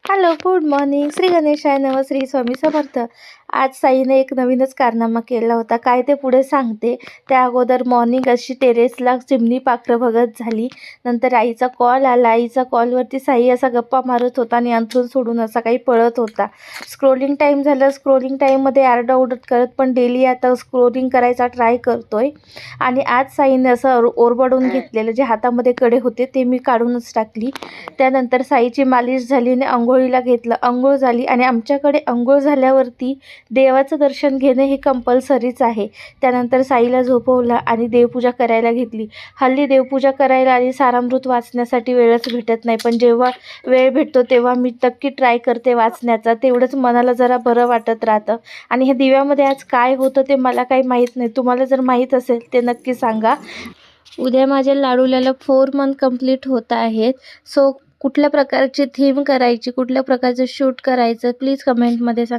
Hello, good morning. Shri गणेशाय नमः. श्री स्वामी समर्थ. आज साईने एक नवीनच कारनामा केला होता. काय ते पुढे सांगते. त्या अगोदर मॉर्निंग अशी टेरेसला चिमणी पाखरं बघत झाली. नंतर आईचा कॉल आला. आईचा कॉलवरती साई असा गप्पा मारत होता आणि अंथरूण सोडून असा काही पळत होता. स्क्रोलिंग टाईम झालं. स्क्रोलिंग टाईममध्ये आरडाओरड करत पण डेली आता स्क्रोलिंग करायचा ट्राय करतोय. आणि आज साईने असं ओरबडून घेतलेलं जे हातामध्ये कडे होते ते मी काढूनच टाकली. त्यानंतर साईची मालिश झाली आणि अंघोळीला घेतलं. अंघोळ झाली आणि आमच्याकडे अंघोळ झाल्यावरती देवाचं दर्शन घेणं हे कंपल्सरीच आहे. त्यानंतर साईला झोपवलं आणि देवपूजा करायला घेतली. हल्ली देवपूजा करायला आणि सारामृत वाचण्यासाठी वेळच भेटत नाही, पण जेव्हा वेळ भेटतो तेव्हा मी नक्की ट्राय करते वाचण्याचा. तेवढंच मनाला जरा बरं वाटत राहतं. आणि ह्या दिव्यामध्ये आज काय होतं ते मला काही माहीत नाही. तुम्हाला जर माहीत असेल ते नक्की सांगा. उद्या माझ्या लाडूल्याला 4 मंथ कंप्लीट होत आहेत. सो कुठल्या प्रकारची थीम करायची, कुठल्या प्रकारचं शूट करायचं, प्लीज कमेंटमध्ये सांगा.